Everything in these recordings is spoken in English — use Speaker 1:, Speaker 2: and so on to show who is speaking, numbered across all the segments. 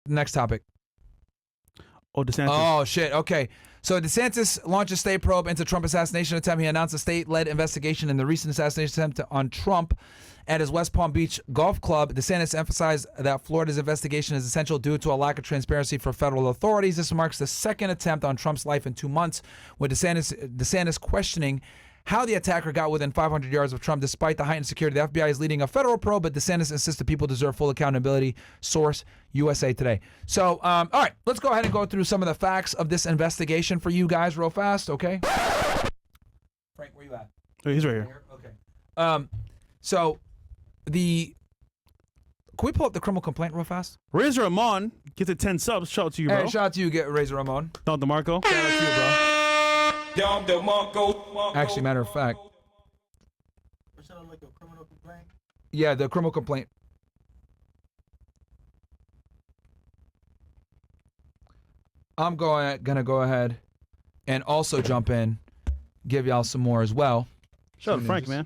Speaker 1: Next topic.
Speaker 2: Oh, DeSantis.
Speaker 1: Oh, shit. Okay. So DeSantis launched a state probe into Trump assassination attempt. He announced a state-led investigation in the recent assassination attempt on Trump at his West Palm Beach golf club. DeSantis emphasized that Florida's investigation is essential due to a lack of transparency for federal authorities. This marks the second attempt on Trump's life in 2 months, with DeSantis questioning how the attacker got within 500 yards of Trump despite the heightened security. The FBI is leading a federal probe, but DeSantis insists that people deserve full accountability. Source, USA Today. So, all right, let's go ahead and go through some of the facts of this investigation for you guys real fast, okay? Frank, where you at?
Speaker 2: Oh, he's right here.
Speaker 1: Okay. So, can we pull up the criminal complaint real fast?
Speaker 2: Razor Ramon gets a 10 subs. Shout out to you, bro.
Speaker 1: Hey, shout out to you, Razor Ramon.
Speaker 2: Don DeMarco.
Speaker 1: Shout out to you, bro. Actually, matter of fact.
Speaker 3: Like a criminal complaint?
Speaker 1: Yeah, the criminal complaint. I'm gonna go ahead and also jump in, give y'all some more as well.
Speaker 2: Shout out to Frank, man.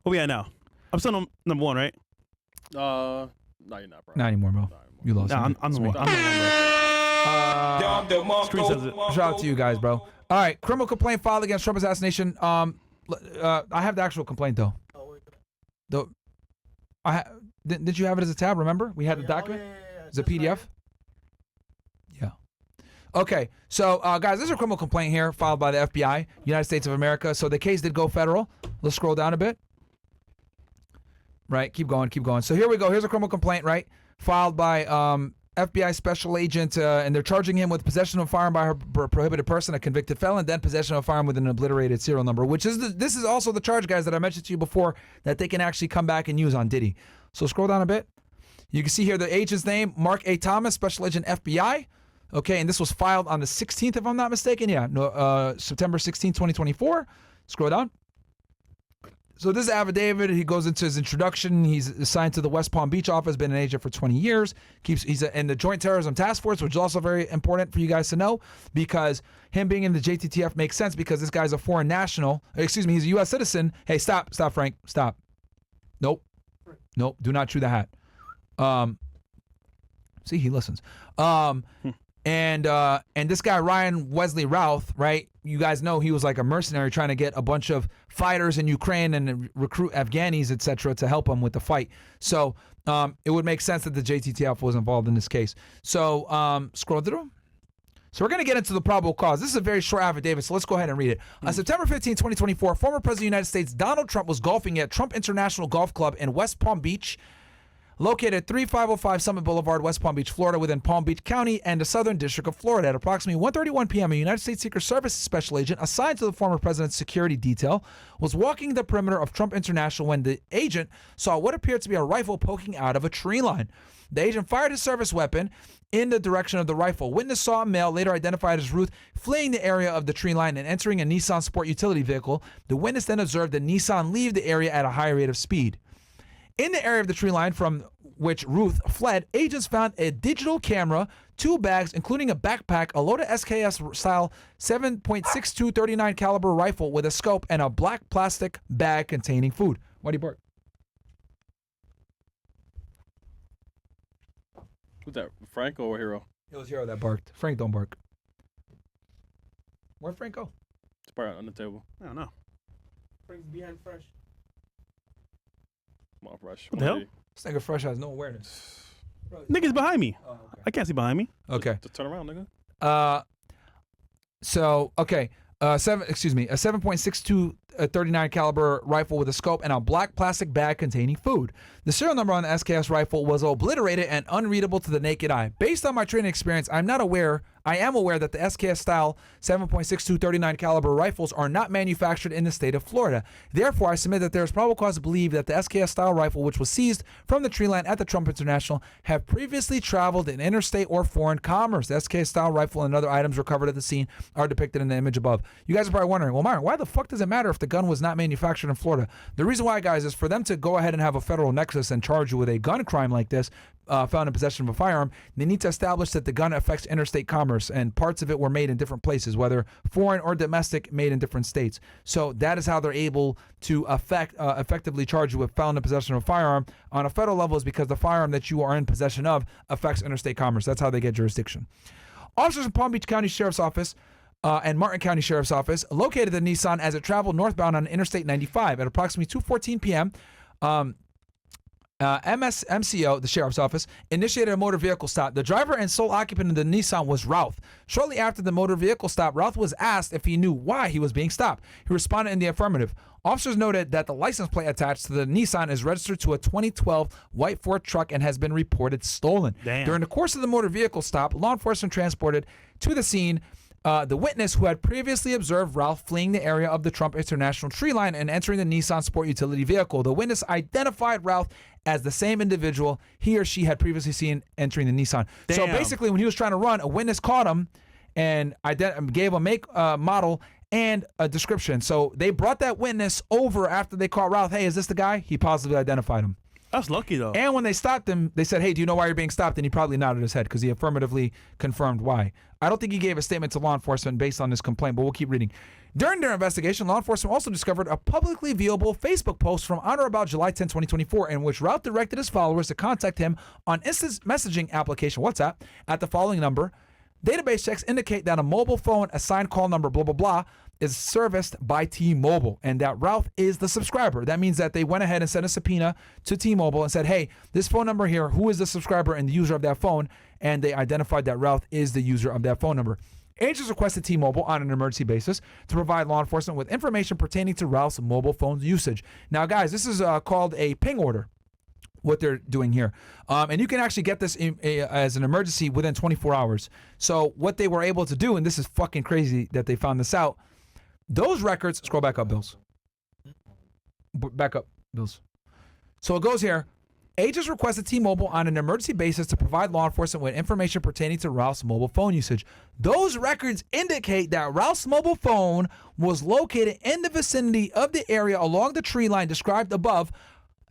Speaker 2: Oh yeah, now I'm still number one, right?
Speaker 4: No, you're not, bro.
Speaker 1: Not anymore, bro. You lost.
Speaker 2: Nah, I'm the one. I'm the one, bro. Screen says it.
Speaker 1: Shout out to you guys, bro. All right, criminal complaint filed against Trump assassination. I have the actual complaint though. Did you have it as a tab? Remember, we had the document. It's a PDF. Yeah. Okay, so guys, there's a criminal complaint here filed by the FBI, United States of America. So the case did go federal. Let's scroll down a bit. Right, keep going. So here we go. Here's a criminal complaint, right? Filed by FBI special agent, and they're charging him with possession of a firearm by a prohibited person, a convicted felon, then possession of a firearm with an obliterated serial number, which is this is also the charge, guys, that I mentioned to you before that they can actually come back and use on Diddy. So scroll down a bit. You can see here the agent's name, Mark A. Thomas, special agent FBI. Okay, and this was filed on the 16th, if I'm not mistaken. Yeah, September 16th, 2024. Scroll down. So this is affidavit. He goes into his introduction. He's assigned to the West Palm Beach office, been an agent for 20 years. He's in the Joint Terrorism Task Force, which is also very important for you guys to know, because him being in the JTTF makes sense because this guy's a foreign national. Excuse me, he's a U.S. citizen. Hey, stop, Frank, stop. Nope, do not chew the hat. See, he listens. And this guy, Ryan Wesley Routh, right? You guys know he was like a mercenary trying to get a bunch of fighters in Ukraine and recruit Afghanis, etc., to help him with the fight. So it would make sense that the JTTF was involved in this case. So scroll through. So we're going to get into the probable cause. This is a very short affidavit, so let's go ahead and read it. On September 15, 2024, former President of the United States Donald Trump was golfing at Trump International Golf Club in West Palm Beach, located at 3505 Summit Boulevard, West Palm Beach, Florida, within Palm Beach County and the Southern District of Florida. At approximately 1:31 p.m., a United States Secret Service special agent assigned to the former president's security detail was walking the perimeter of Trump International when the agent saw what appeared to be a rifle poking out of a tree line. The agent fired his service weapon in the direction of the rifle. Witness saw a male, later identified as Ruth, fleeing the area of the tree line and entering a Nissan Sport utility vehicle. The witness then observed the Nissan leave the area at a high rate of speed. In the area of the tree line from which Ruth fled, agents found a digital camera, 2 bags, including a backpack, a loaded SKS-style 7.62 39 caliber rifle with a scope, and a black plastic bag containing food. Why do you bark?
Speaker 4: Who's that, Frank or Hero?
Speaker 1: It was Hero that barked. Frank don't bark. Where'd Frank go?
Speaker 4: It's probably on the table.
Speaker 2: I don't know.
Speaker 3: Frank's behind Fresh.
Speaker 4: Come on, Fresh.
Speaker 2: What the hell?
Speaker 1: This nigga Fresh has no awareness.
Speaker 2: Nigga's behind me.
Speaker 1: Oh, okay.
Speaker 2: I can't see behind me.
Speaker 1: Okay.
Speaker 4: Just turn around, nigga.
Speaker 1: So, okay. A 7.62 39 caliber rifle with a scope and a black plastic bag containing food. The serial number on the SKS rifle was obliterated and unreadable to the naked eye. Based on my training experience, I am aware that the SKS style 7.62 39 caliber rifles are not manufactured in the state of Florida. Therefore, I submit that there is probable cause to believe that the SKS style rifle, which was seized from the tree line at the Trump International, have previously traveled in interstate or foreign commerce. The SKS style rifle and other items recovered at the scene are depicted in the image above. You guys are probably wondering, well, Myron, why the fuck does it matter if the gun was not manufactured in Florida? The reason why, guys, is for them to go ahead and have a federal nexus and charge you with a gun crime like this found in possession of a firearm, they need to establish that the gun affects interstate commerce and parts of it were made in different places, whether foreign or domestic, made in different states. So that is how they're able to effectively charge you with felon in possession of a firearm on a federal level, is because the firearm that you are in possession of affects interstate commerce. That's how they get jurisdiction. Officers in Palm Beach County Sheriff's Office and Martin County Sheriff's Office located the Nissan as it traveled northbound on Interstate 95 at approximately 2:14 p.m. MSMCO, the Sheriff's Office, initiated a motor vehicle stop. The driver and sole occupant of the Nissan was Routh. Shortly after the motor vehicle stop, Routh was asked if he knew why he was being stopped. He responded in the affirmative. Officers noted that the license plate attached to the Nissan is registered to a 2012 white Ford truck and has been reported stolen.
Speaker 2: Damn.
Speaker 1: During the course of the motor vehicle stop, law enforcement transported to the scene the witness who had previously observed Ralph fleeing the area of the Trump International tree line and entering the Nissan Sport utility vehicle. The witness identified Ralph as the same individual he or she had previously seen entering the Nissan. So
Speaker 2: Damn.
Speaker 1: basically, when he was trying to run, a witness caught him and gave a make, model, and a description. So they brought that witness over after they caught Ralph. Hey, is this the guy? He positively identified him.
Speaker 2: That's lucky though.
Speaker 1: And when they stopped him, they said, hey, do you know why you're being stopped? And he probably nodded his head because he affirmatively confirmed why. I don't think he gave a statement to law enforcement based on this complaint, but we'll keep reading. During their investigation, law enforcement also discovered a publicly viewable Facebook post from on or about July 10, 2024, in which Ralph directed his followers to contact him on instant messaging application WhatsApp at the following number. Database checks indicate that a mobile phone assigned call number blah, blah, blah is serviced by T-Mobile and that Ralph is the subscriber. That means that they went ahead and sent a subpoena to T-Mobile and said, hey, this phone number here, who is the subscriber and the user of that phone? And they identified that Ralph is the user of that phone number. Agents requested T-Mobile on an emergency basis to provide law enforcement with information pertaining to Ralph's mobile phone usage. Now, guys, this is called a ping order, what they're doing here. And you can actually get this as an emergency within 24 hours. So what they were able to do, and this is fucking crazy that they found this out, those records, scroll back up, Bills. Back up, Bills. So it goes here. Agents requested T-Mobile on an emergency basis to provide law enforcement with information pertaining to Ralph's mobile phone usage. Those records indicate that Ralph's mobile phone was located in the vicinity of the area along the tree line described above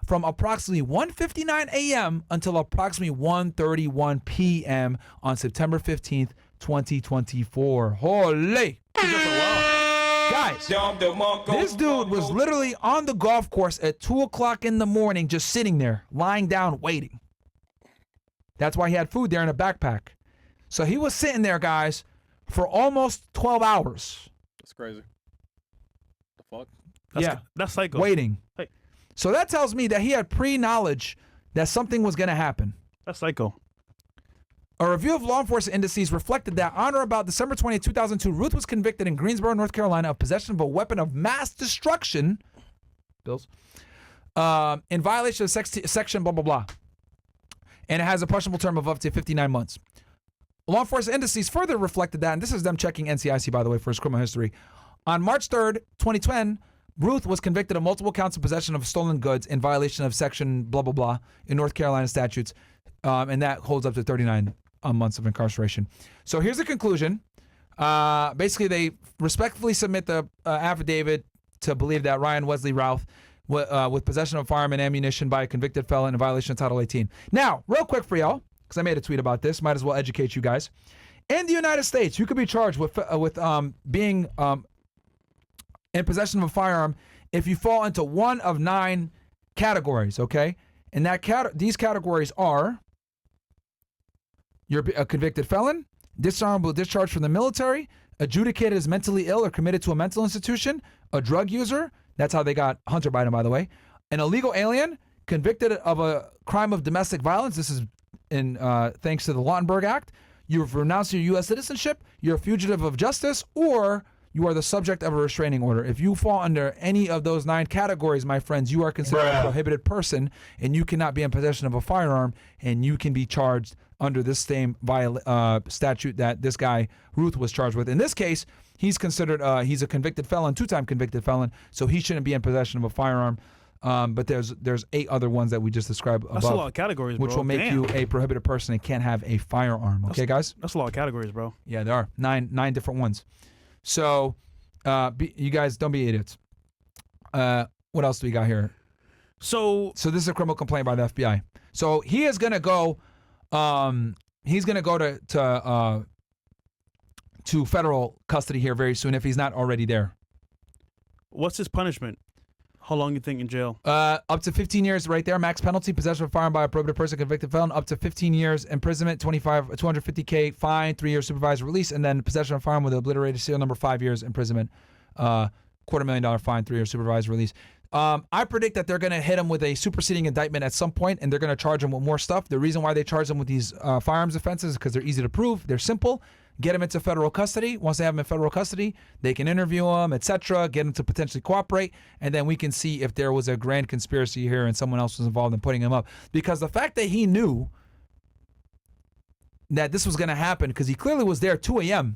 Speaker 1: from approximately 1:59 a.m. until approximately 1:31 p.m. on September 15th, 2024. Holy! Guys, this dude was literally on the golf course at 2 o'clock in the morning, just sitting there, lying down, waiting. That's why he had food there in a backpack. So he was sitting there, guys, for almost 12 hours.
Speaker 4: That's crazy. The fuck?
Speaker 2: That's psycho.
Speaker 1: Waiting.
Speaker 2: Hey.
Speaker 1: So that tells me that he had pre-knowledge that something was going to happen.
Speaker 2: That's psycho.
Speaker 1: A review of law enforcement indices reflected that on or about December 20, 2002, Ruth was convicted in Greensboro, North Carolina of possession of a weapon of mass destruction, Bills, in violation of section blah, blah, blah. And it has a punishable term of up to 59 months. Law enforcement indices further reflected that, and this is them checking NCIC, by the way, for his criminal history. On March 3rd, 2010, Ruth was convicted of multiple counts of possession of stolen goods in violation of section blah, blah, blah in North Carolina statutes, and that holds up to 39 months of incarceration. So here's the conclusion. Basically, they respectfully submit the affidavit to believe that Ryan Wesley Routh with possession of firearm and ammunition by a convicted felon in violation of Title 18. Now, real quick for y'all, because I made a tweet about this, might as well educate you guys. In the United States, you could be charged with being in possession of a firearm if you fall into one of 9 categories, okay? And these categories are: you're a convicted felon, dishonorable discharge from the military, adjudicated as mentally ill or committed to a mental institution, a drug user, that's how they got Hunter Biden, by the way, an illegal alien, convicted of a crime of domestic violence, this is in thanks to the Lautenberg Act, you've renounced your U.S. citizenship, you're a fugitive of justice, or you are the subject of a restraining order. If you fall under any of those 9 categories, my friends, you are considered a prohibited person, and you cannot be in possession of a firearm, and you can be charged under this same statute that this guy Ruth was charged with. In this case, he's considered he's a convicted felon, 2-time convicted felon, so he shouldn't be in possession of a firearm. But there's 8 other ones that we just described above.
Speaker 2: That's a lot of categories, bro.
Speaker 1: Which will make you a prohibited person and can't have a firearm. Okay, guys?
Speaker 2: That's a lot of categories, bro.
Speaker 1: Yeah, there are 9 different ones. So, you guys don't be idiots. What else do we got here?
Speaker 2: So
Speaker 1: this is a criminal complaint by the FBI. So he is gonna go. He's gonna go to federal custody here very soon if he's not already there.
Speaker 5: What's his punishment? How long you think in jail?
Speaker 1: Up to 15 years right there. Max penalty, possession of a firearm by a prohibited person, convicted felon. Up to 15 years imprisonment, 250K fine, 3 years supervised release, and then possession of a firearm with an obliterated serial number, 5 years imprisonment, $250,000 fine, 3 years supervised release. I predict that they're going to hit him with a superseding indictment at some point, and they're going to charge him with more stuff. The reason why they charge him with these firearms offenses is because they're easy to prove. They're simple. Get him into federal custody. Once they have him in federal custody, they can interview him, etc., get him to potentially cooperate, and then we can see if there was a grand conspiracy here and someone else was involved in putting him up. Because the fact that he knew that this was going to happen, because he clearly was there 2 a.m.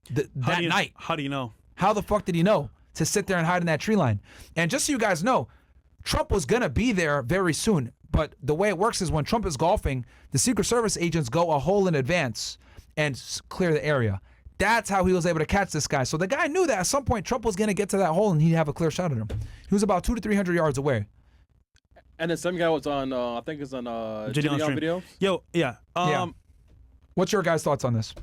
Speaker 1: that night.
Speaker 5: How do you know?
Speaker 1: How the fuck did he know to sit there and hide in that tree line? And just so you guys know, Trump was going to be there very soon. But the way it works is when Trump is golfing, the Secret Service agents go a hole in advance and clear the area. That's how he was able to catch this guy. So the guy knew that at some point Trump was going to get to that hole and he'd have a clear shot at him. He was about 200 to 300 yards away.
Speaker 4: And then some guy was on, I think it's on Gideon video.
Speaker 5: Yo, yeah.
Speaker 1: What's your guys' thoughts on this?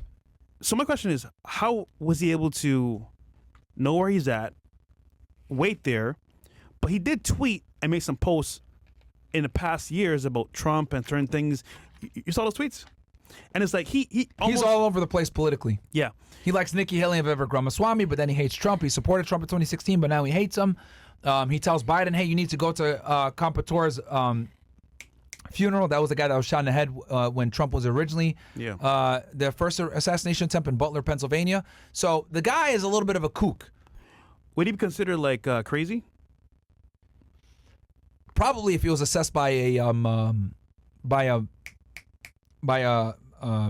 Speaker 5: So my question is, how was he able to know where he's at, wait there, but he did tweet and make some posts in the past years about Trump and certain things. You saw those tweets? And it's like he almost,
Speaker 1: he's all over the place politically.
Speaker 5: Yeah.
Speaker 1: He likes Nikki Haley of Ramaswamy, but then he hates Trump. He supported Trump in 2016, but now he hates him. He tells Biden, hey, you need to go to Compatore's funeral. That was the guy that was shot in the head when Trump was originally the first assassination attempt in Butler, Pennsylvania. So the guy is a little bit of a kook.
Speaker 5: Would he be considered like crazy?
Speaker 1: Probably if he was assessed by a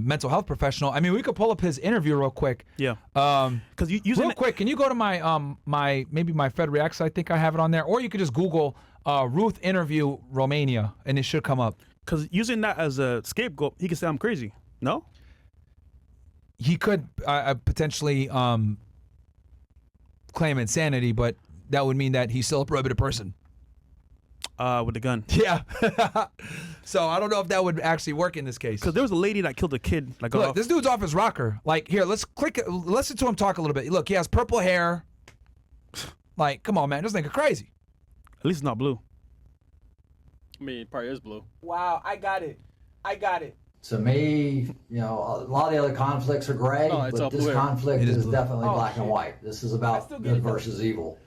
Speaker 1: mental health professional. I mean, we could pull up his interview real quick.
Speaker 5: Yeah.
Speaker 1: Because real quick, can you go to my my Fed Reacts? I think I have it on there, or you could just Google Ruth interview Romania, and it should come up.
Speaker 5: Because using that as a scapegoat, he could say I'm crazy. No.
Speaker 1: He could potentially claim insanity, but that would mean that he's still a prohibited person.
Speaker 5: With a gun.
Speaker 1: Yeah. So I don't know if that would actually work in this case.
Speaker 5: Because there was a lady that killed a kid. Like,
Speaker 1: look, this dude's off his rocker. Like, here, listen to him talk a little bit. Look, he has purple hair. Like, come on, man, this nigga crazy.
Speaker 5: At least it's not blue.
Speaker 4: I mean, it probably is blue.
Speaker 3: Wow, I got it.
Speaker 6: To me, a lot of the other conflicts are gray, but this conflict is definitely black and white. This is about good versus evil.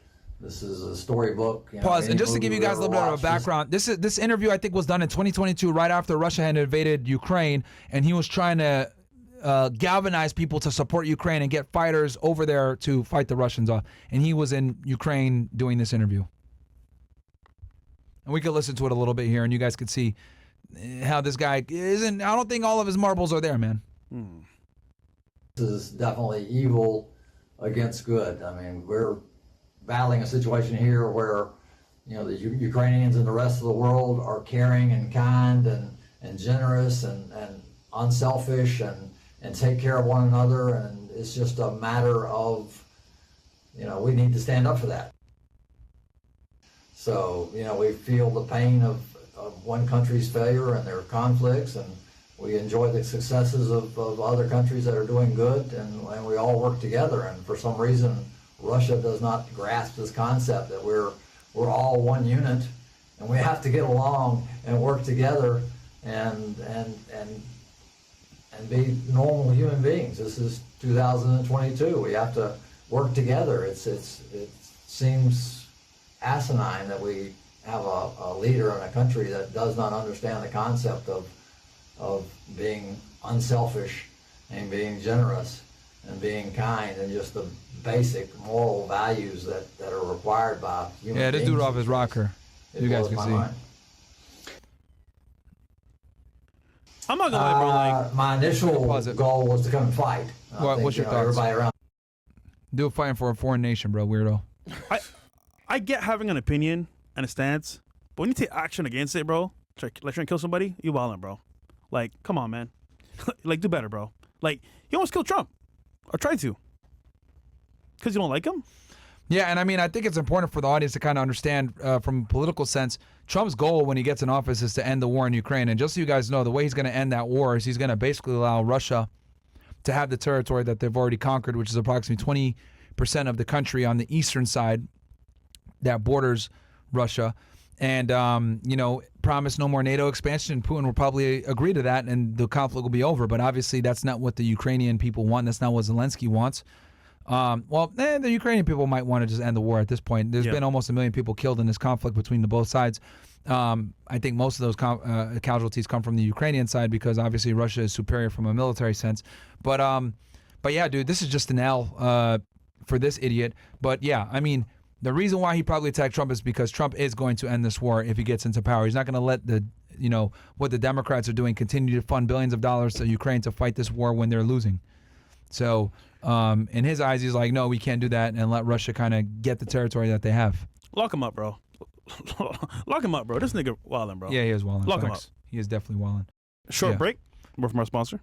Speaker 6: This is a storybook.
Speaker 1: Pause, and just to give you guys a little bit of a background, this interview I think was done in 2022, right after Russia had invaded Ukraine, and he was trying to galvanize people to support Ukraine and get fighters over there to fight the Russians off. And he was in Ukraine doing this interview. And we could listen to it a little bit here, and you guys could see how this guy isn't. I don't think all of his marbles are there, man.
Speaker 6: This is definitely evil against good. I mean, we're battling a situation here where the Ukrainians and the rest of the world are caring and kind and generous and unselfish and take care of one another, and it's just a matter of we need to stand up for that. So we feel the pain of one country's failure and their conflicts, and we enjoy the successes of other countries that are doing good, and we all work together. And for some reason Russia does not grasp this concept that we're all one unit, and we have to get along and work together and be normal human beings. This is 2022. We have to work together. It seems asinine that we have a leader in a country that does not understand the concept of being unselfish and being generous and being kind and just the basic moral values that are required by human beings.
Speaker 1: Yeah, this dude off his rocker. You guys can see.
Speaker 6: Mind.
Speaker 5: I'm not gonna lie, bro. Like,
Speaker 6: my initial goal was to come and fight.
Speaker 1: What's your thoughts?
Speaker 6: Everybody around.
Speaker 1: Dude fighting for a foreign nation, bro, weirdo.
Speaker 5: I get having an opinion and a stance, but when you take action against it, bro, like trying to kill somebody, you wildin', bro. Like, come on, man. Like, do better, bro. Like, you almost killed Trump. Or tried to. Because you don't like him?
Speaker 1: Yeah, and I mean, I think it's important for the audience to kind of understand from a political sense, Trump's goal when he gets in office is to end the war in Ukraine. And just so you guys know, the way he's going to end that war is he's going to basically allow Russia to have the territory that they've already conquered, which is approximately 20% of the country on the eastern side that borders Russia. And, promise no more NATO expansion. Putin will probably agree to that, and the conflict will be over. But obviously, that's not what the Ukrainian people want. That's not what Zelensky wants. The Ukrainian people might want to just end the war at this point. There's been almost 1 million people killed in this conflict between the both sides. I think most of those casualties come from the Ukrainian side because obviously Russia is superior from a military sense. But yeah, dude, this is just an L for this idiot. But yeah, I mean, the reason why he probably attacked Trump is because Trump is going to end this war if he gets into power. He's not going to let what the Democrats are doing continue to fund billions of dollars to Ukraine to fight this war when they're losing. So in his eyes, he's like, no, we can't do that and let Russia kind of get the territory that they have.
Speaker 5: Lock him up, bro. Lock him up, bro. This nigga wildin', bro.
Speaker 1: Yeah, he is wildin'.
Speaker 5: Lock him up.
Speaker 1: He is definitely wildin'.
Speaker 5: Short break. More from our sponsor.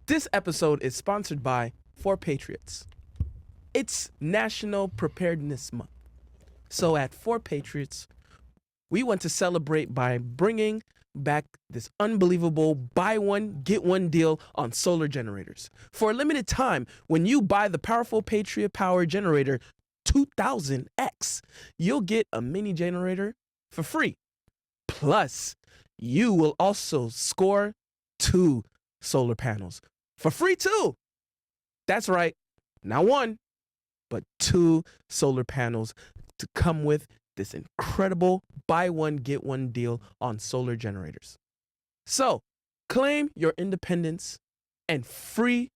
Speaker 2: This episode is sponsored by 4 Patriots. It's National Preparedness Month. So at 4 Patriots, we want to celebrate by bringing back this unbelievable buy one, get one deal on solar generators. For a limited time, when you buy the powerful Patriot Power Generator 2000X, you'll get a mini generator for free. Plus, you will also score 2 solar panels for free too. That's right, not 1, but 2 solar panels to come with this incredible buy one, get one deal on solar generators. So, claim your independence and free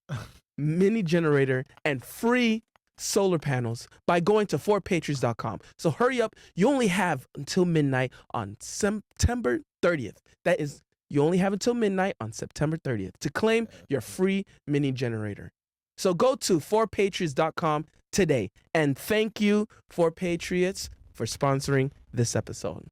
Speaker 2: mini generator and free solar panels by going to 4patriots.com. So hurry up. You only have until midnight on September 30th. That is, you only have until midnight on September 30th to claim your free mini generator. So go to 4patriots.com today. And thank you, 4 Patriots, for sponsoring this episode.